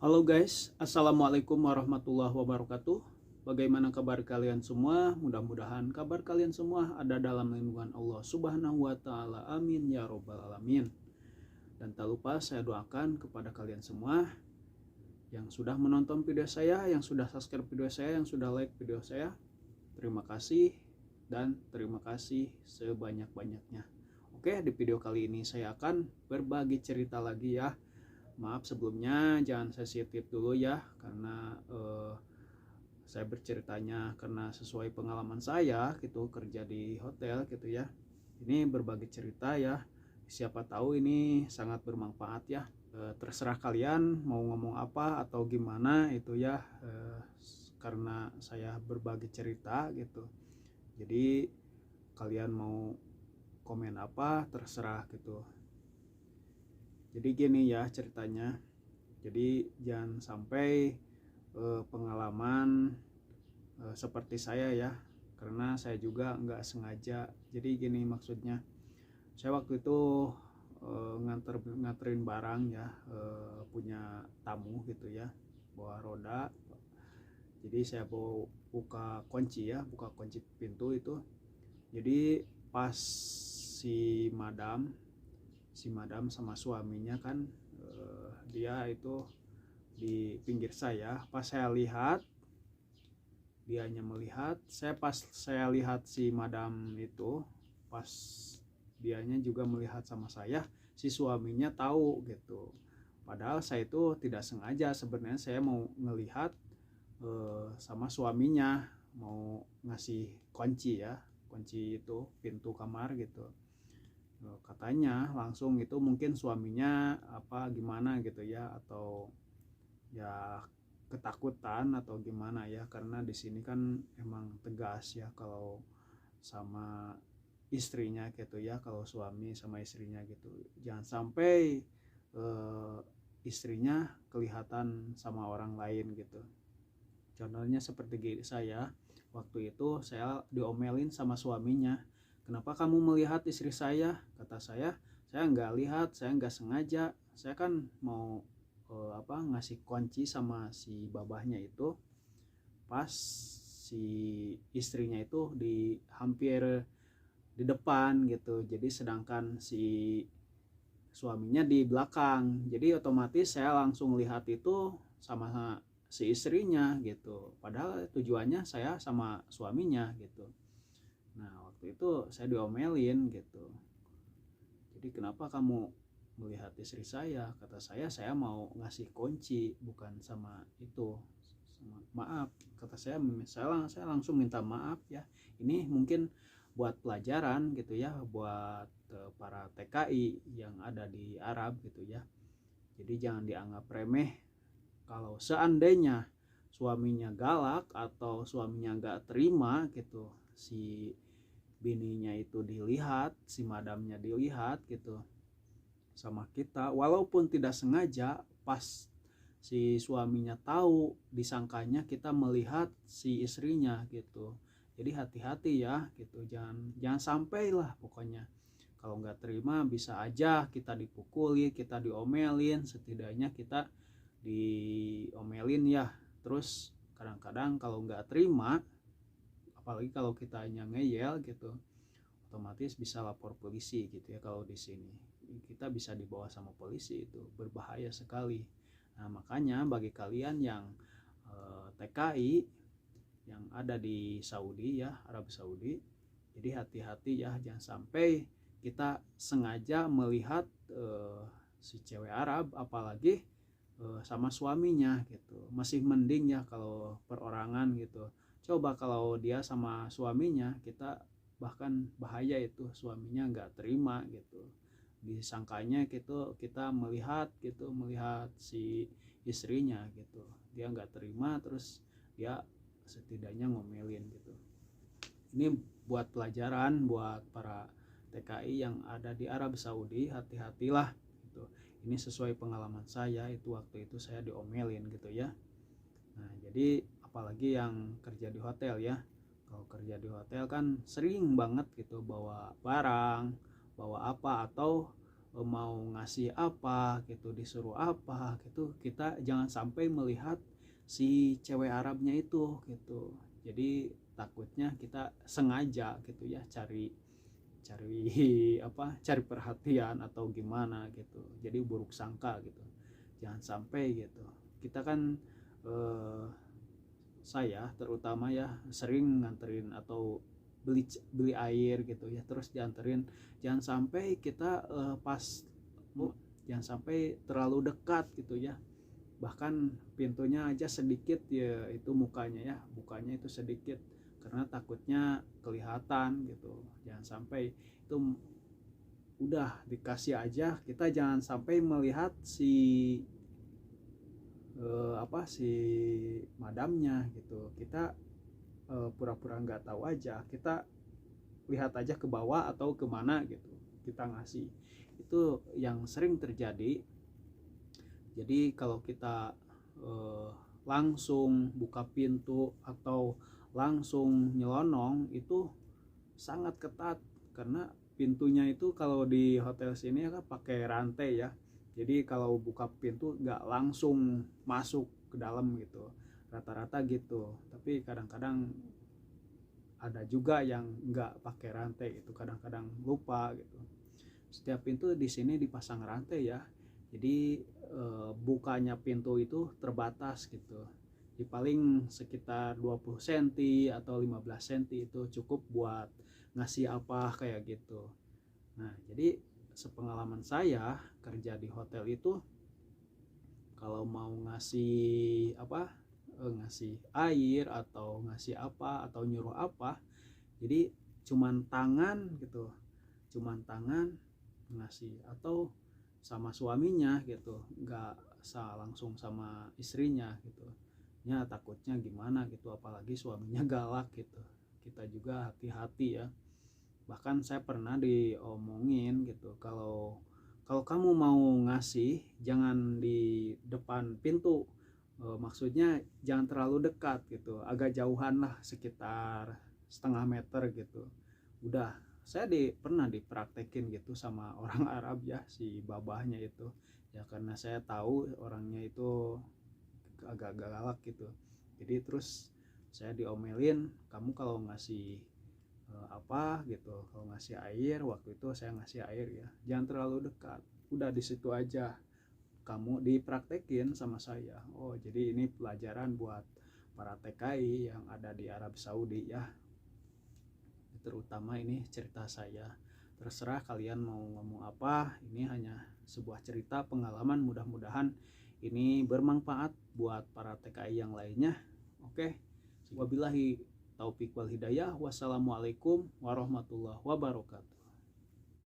Halo guys, Assalamualaikum warahmatullahi wabarakatuh. Bagaimana kabar kalian semua? Mudah-mudahan kabar kalian semua ada dalam lindungan Allah Subhanahu wa Ta'ala. Amin ya Robbal 'Alamin. Dan tak lupa saya doakan kepada kalian semua yang sudah menonton video saya, yang sudah subscribe video saya, yang sudah like video saya. Terima kasih dan terima kasih sebanyak-banyaknya. Oke, di video kali ini saya akan berbagi cerita lagi ya. Maaf sebelumnya, jangan sensitif dulu ya, karena saya berceritanya karena sesuai pengalaman saya gitu, kerja di hotel gitu ya. Ini berbagi cerita ya, siapa tahu ini sangat bermanfaat ya. Terserah kalian mau ngomong apa atau gimana itu ya, karena saya berbagi cerita gitu. Jadi kalian mau komen apa terserah gitu. Jadi gini ya ceritanya. Jadi jangan sampai pengalaman seperti saya ya, karena saya juga nggak sengaja. Jadi gini maksudnya, saya waktu itu nganterin barang ya, punya tamu gitu ya, bawa roda. Jadi saya bawa buka kunci pintu itu. Jadi pas si madam sama suaminya kan, dia itu di pinggir saya. Pas saya lihat, dianya melihat saya, pas saya lihat si madam itu, pas dianya juga melihat sama saya, si suaminya tahu gitu. Padahal saya itu tidak sengaja, sebenarnya saya mau ngelihat sama suaminya, mau ngasih kunci ya, kunci itu pintu kamar gitu. Katanya langsung itu mungkin suaminya apa gimana gitu ya, atau ya ketakutan atau gimana ya, karena di sini kan emang tegas ya kalau sama istrinya gitu ya, kalau suami sama istrinya gitu, jangan sampai istrinya kelihatan sama orang lain gitu. Contohnya seperti saya, waktu itu saya diomelin sama suaminya, kenapa kamu melihat istri saya? Kata saya nggak lihat, saya nggak sengaja, saya kan mau ngasih kunci sama si babahnya itu, pas si istrinya itu di hampir di depan gitu, jadi sedangkan si suaminya di belakang. Jadi otomatis saya langsung lihat itu sama si istrinya gitu, padahal tujuannya saya sama suaminya gitu. Nah waktu itu saya diomelin gitu, jadi kenapa kamu melihat istri saya? Kata saya mau ngasih kunci, bukan sama itu. Maaf, kata saya langsung minta maaf ya. Ini mungkin buat pelajaran gitu ya, buat para TKI yang ada di Arab gitu ya. Jadi jangan dianggap remeh kalau seandainya suaminya galak atau suaminya nggak terima gitu, si bininya itu dilihat, si madamnya dilihat gitu sama kita, walaupun tidak sengaja, pas si suaminya tahu, disangkanya kita melihat si istrinya gitu. Jadi hati-hati ya gitu, jangan sampai lah pokoknya. Kalau nggak terima bisa aja kita dipukuli, kita diomelin, setidaknya kita diomelin ya. Terus kadang-kadang kalau nggak terima, apalagi kalau kita hanya ngeyel gitu, otomatis bisa lapor polisi gitu ya. Kalau di sini kita bisa dibawa sama polisi, itu berbahaya sekali. Nah makanya bagi kalian yang TKI yang ada di Saudi ya, Arab Saudi, jadi hati-hati ya, jangan sampai kita sengaja melihat si cewek Arab, apalagi sama suaminya gitu. Masih mending ya kalau perorangan gitu. Coba kalau dia sama suaminya, kita bahkan bahaya itu, suaminya nggak terima gitu, disangkanya gitu kita melihat si istrinya gitu, dia nggak terima, terus dia setidaknya ngomelin gitu. Ini buat pelajaran buat para TKI yang ada di Arab Saudi, hati-hatilah gitu. Ini sesuai pengalaman saya, itu waktu itu saya diomelin gitu ya. Nah jadi apalagi yang kerja di hotel ya, kalau kerja di hotel kan sering banget gitu bawa barang, bawa apa, atau mau ngasih apa gitu, disuruh apa gitu, kita jangan sampai melihat si cewek Arabnya itu gitu. Jadi takutnya kita sengaja gitu ya, cari cari cari perhatian atau gimana gitu, jadi buruk sangka gitu, jangan sampai gitu. Kita kan eh, saya terutama ya sering nganterin atau beli beli air gitu ya, terus dianterin. Jangan sampai kita jangan sampai terlalu dekat gitu ya, bahkan pintunya aja sedikit ya, itu mukanya ya, bukanya itu sedikit, karena takutnya kelihatan gitu. Jangan sampai itu udah dikasih aja, kita jangan sampai melihat si si madamnya gitu. Kita pura-pura nggak tahu aja, kita lihat aja ke bawah atau kemana gitu, kita ngasih. Itu yang sering terjadi. Jadi kalau kita langsung buka pintu atau langsung nyelonong itu sangat ketat, karena pintunya itu kalau di hotel sini kan pakai rantai ya. Jadi kalau buka pintu nggak langsung masuk ke dalam gitu, rata-rata gitu. Tapi kadang-kadang ada juga yang nggak pakai rantai, itu kadang-kadang lupa gitu. Setiap pintu di sini dipasang rantai ya, jadi bukanya pintu itu terbatas gitu. Di paling sekitar 20 cm atau 15 cm itu cukup buat ngasih apa kayak gitu. Nah, jadi sepengalaman saya kerja di hotel itu, kalau mau ngasih ngasih air atau ngasih apa atau nyuruh apa, jadi cuman tangan gitu, cuman tangan ngasih, atau sama suaminya gitu, nggak langsung sama istrinya gitu ya, takutnya gimana gitu, apalagi suaminya galak gitu. Kita juga hati-hati ya. Bahkan saya pernah diomongin gitu, kalau kalau kamu mau ngasih jangan di depan pintu, maksudnya jangan terlalu dekat gitu, agak jauhan lah, sekitar setengah meter gitu. Udah, saya pernah dipraktekin gitu sama orang Arab ya, si babahnya itu ya, karena saya tahu orangnya itu agak galak gitu. Jadi terus saya diomelin, kamu kalau ngasih apa gitu, kalau ngasih air, waktu itu saya ngasih air ya, jangan terlalu dekat, udah di situ aja. Kamu dipraktekin sama saya. Oh, jadi ini pelajaran buat para TKI yang ada di Arab Saudi ya. Terutama ini cerita saya. Terserah kalian mau ngomong apa, ini hanya sebuah cerita pengalaman, mudah-mudahan ini bermanfaat buat para TKI yang lainnya. Oke, wabillahi taufik wal hidayah. Wassalamualaikum warahmatullahi wabarakatuh.